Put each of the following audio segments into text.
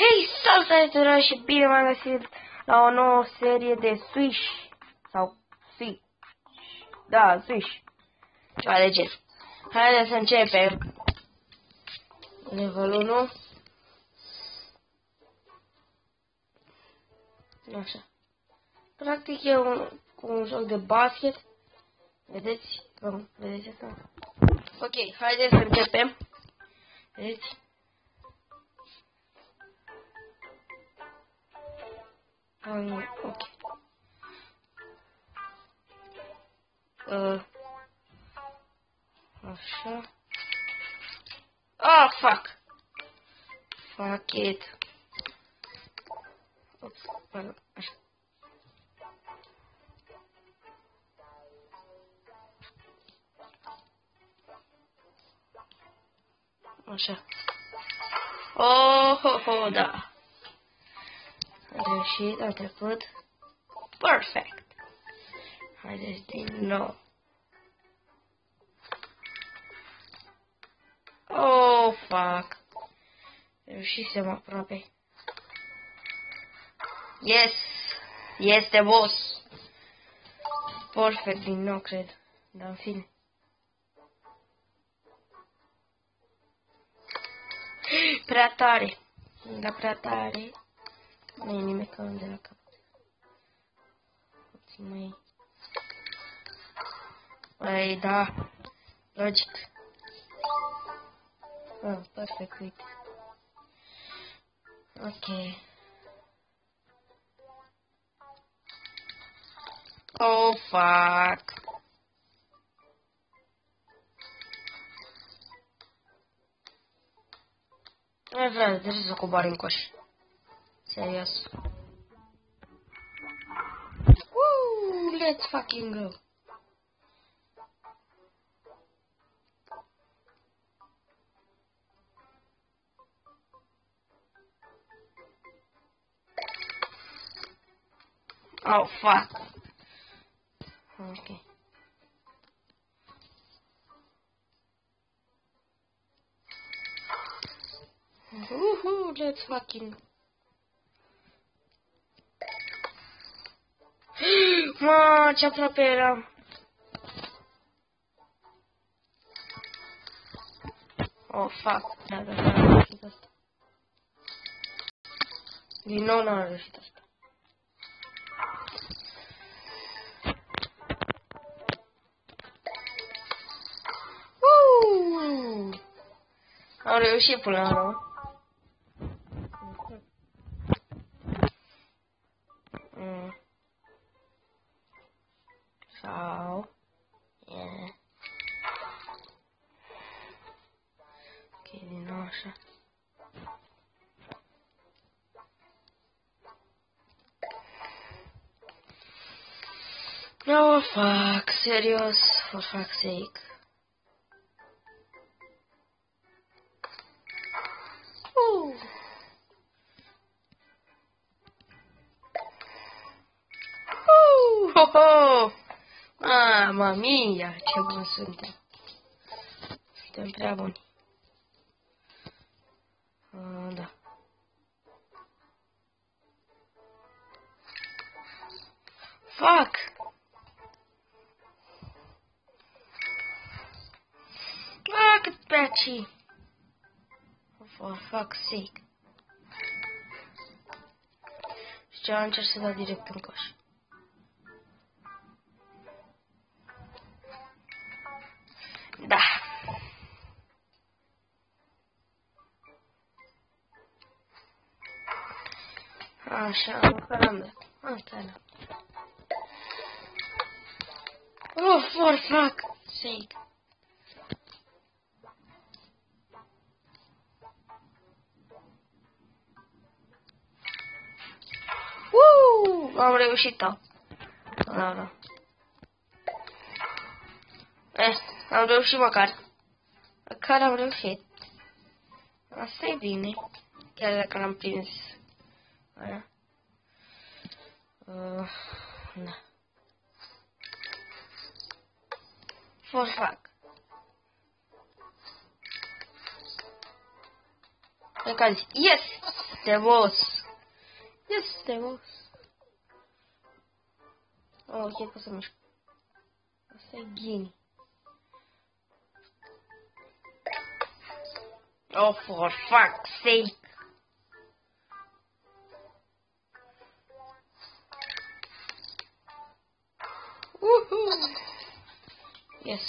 Hei, salutare tuturor și bine m-am găsit la o nouă serie de Swish sau Swish. Da, Swish. Ceva de gen. Haideți să începem. Level 1. Așa. Practic e un joc de basket. Vedeți? Vedeți asta? Ok, haideți să începem. Vedeți? Ok. Așa. Oh, fuck. Fuck it. Ups, pardon. Așa. Așa. Oh, da. Am reușit, am trecut. Perfect. Haideți din nou. Oh, fuck. Reușisem aproape. Yes. Este boss. Perfect din nou, cred. Dar în fine. Prea tare. Da, prea tare. Nu e nimic ca de la capăt. Puțin mai... Păi, da. Logic. Perfect, uite. Ok. Oh, fuck. Nu vreau, trebuie să cobor în coș. Serios. Woo, let's fucking go. Oh, fuck. Okay. Woohoo, let's fucking... Ma, ce aproape eram. Oh, fuck. Da, n-am reușit asta. Din nou n-am reușit asta. Am reușit până la urmă. Sau... Yeah. Ok, din nou așa. Oh, fuck, serios, for fuck's sake. Ho-ho! Mamma mia, ce bun suntem. Suntem prea buni. Da. Fuck! Cât patchy! For fuck's sake. Și ce încerc să dau direct în coș. Da. Așa, măcar am dat. Asta e. Oh, for fuck's sake. Am reușit-o. Da. Am reușit măcar. Măcar am reușit. Asta e bine. Chiar dacă l-am prins. Aia. Da. For fuck. Guys, yes, there was. Yes, there was. Oh, chiar că o să mișc. Asta e Ghini. Oh, for fuck's sake. Woohoo! Yes.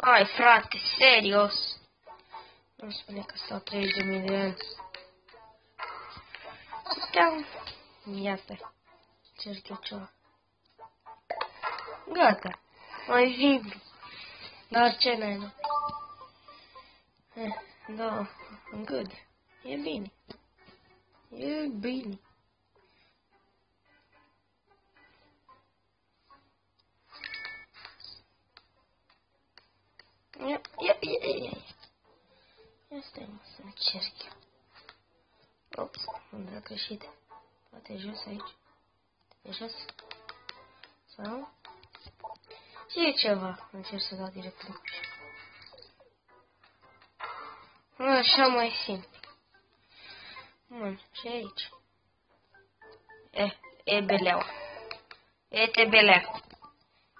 Ai, frate, serios. Nu spune că stau 30.000 de ani. Puteam. Iată. Cerc eu ceva. Gata. Mai vibru. Dar ce n-ai? Da, good. E bine. E bine. Ia. Ia stai, mă, să încerc eu. Ops, unde a greșit? Poate jos aici. E jos? Sau? Și e ceva. Încerc să dau direct în cușă. Așa mai simplu. Bun, și aici. E beleu. E beleu.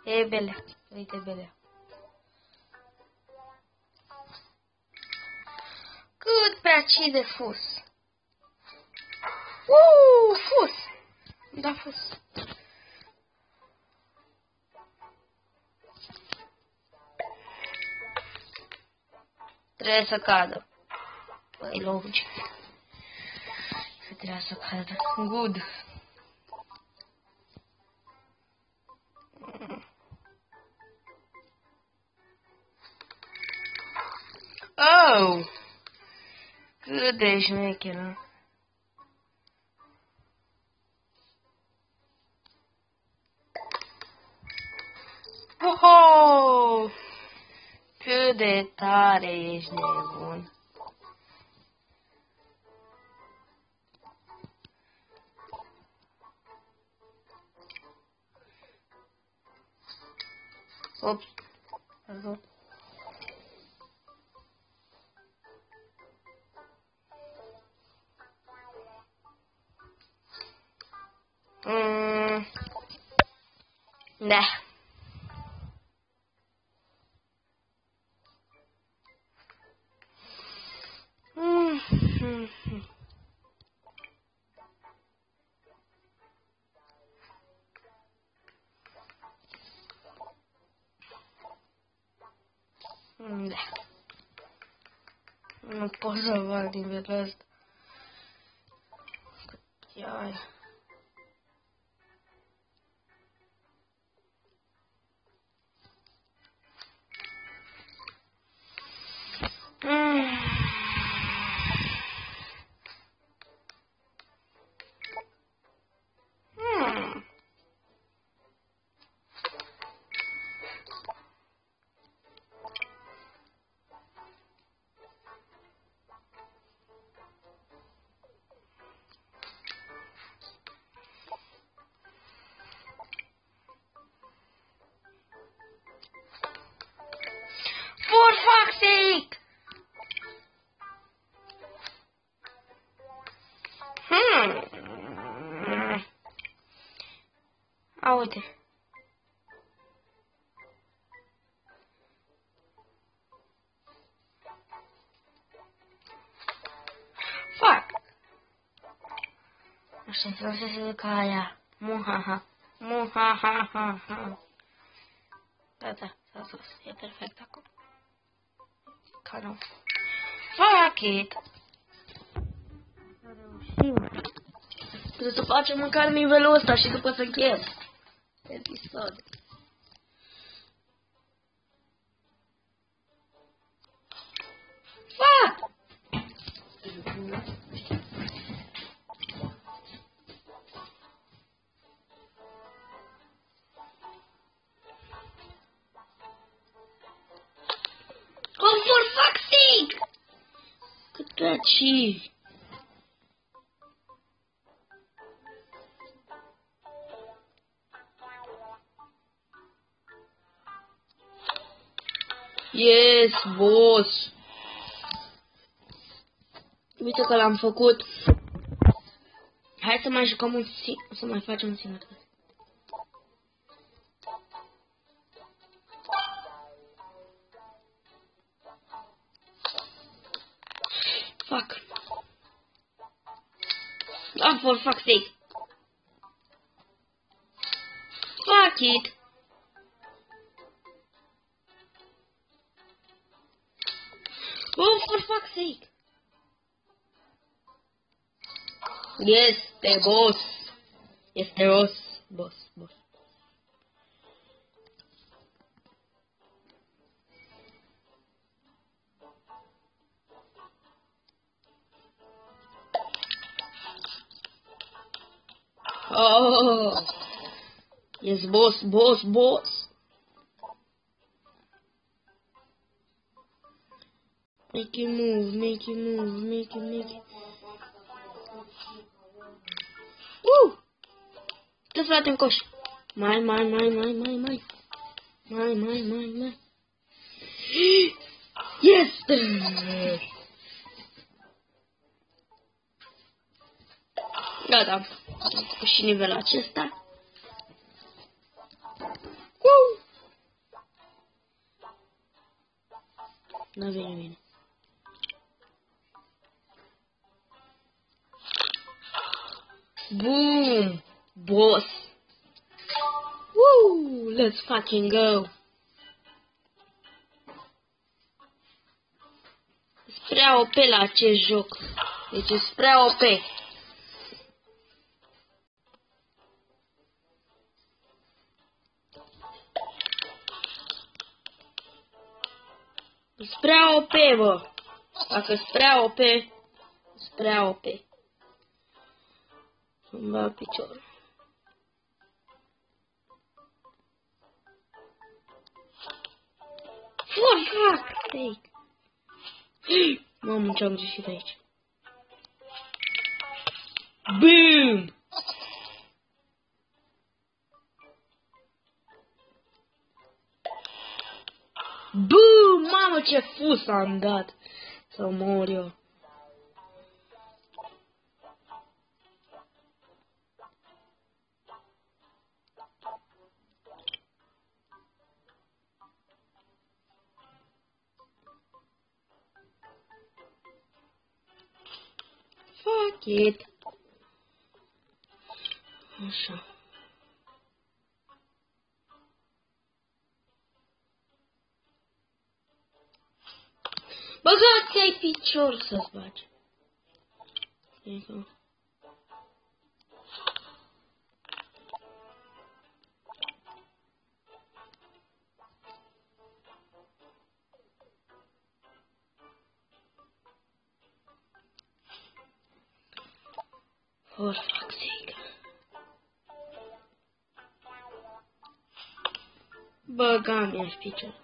E beleu. Uite beleu. Cât pe aici de fus. Fus. Da, fus. Trebuie să cadă. Păi, logic. Că trebuie să cadă. Good. Oh! Cât de șmecheră. Oho! Cât de tare ești nebun. Ops. Pardon. Da. Da. Nu pot să fac nivelul ăsta. Ia. For fuck's sake! A, uite. Fuck! Așa, vreau să se ducă aia. Muhaha. Muhahaha. Gata, s-a sus. E perfect acum. Ca nu. Fuck it! Reușim. Trebuie să facem măcar nivelul ăsta și după să încheiem episod. Fuck! Oh, for fuck's sake! Cât draci! Yes, boss! Uite că l-am făcut. Hai să mai jucăm să mai facem un singur. Fuck. Oh, for fuck's sake. Fuck it. Oh, for fuck's sake. Este boss. Este boss. Oh. Yes, boss. Make it move. Dă frate în coș. Mai. Yes! Gata. Am făcut și nivelul acesta. N-a venit bine. Boom! Boss! Woo! Let's fucking go! Prea OP la acest joc. Deci e prea OP. E prea OP, bă. Dacă e prea OP, e prea OP. Îmi bag piciorul. For fuck's sake! Mamă, ce-am greșit aici. Boom! Boom! Mamă, ce fus am dat! Să mor eu. Fuck it. Așa. Băgați-ai picior să-ți bagi. For fuck's sake. Băga-mi-aș picior.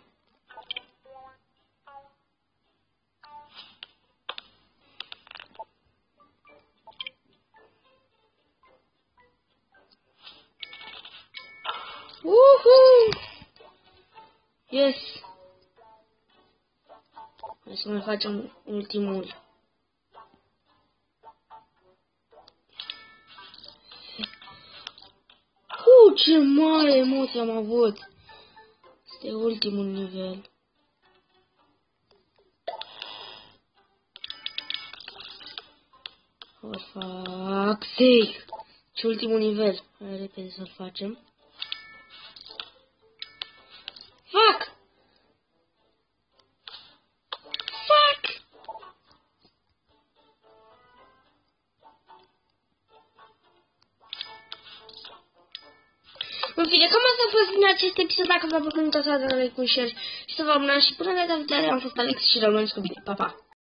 Yes! Hai să mai facem ultimul. Ce mare emoție am avut! Este ultimul nivel. For fuck's sake! Ce ultimul nivel? Hai repede să-l facem. Fuck! Fuck! În fine, cam asta a fost din acest episod. Dacă v-a plăcut, nu uitați să dați like, un share și să vă abonați. Și până data viitoare, am fost Alex și rămâneți cu bine. Pa, pa!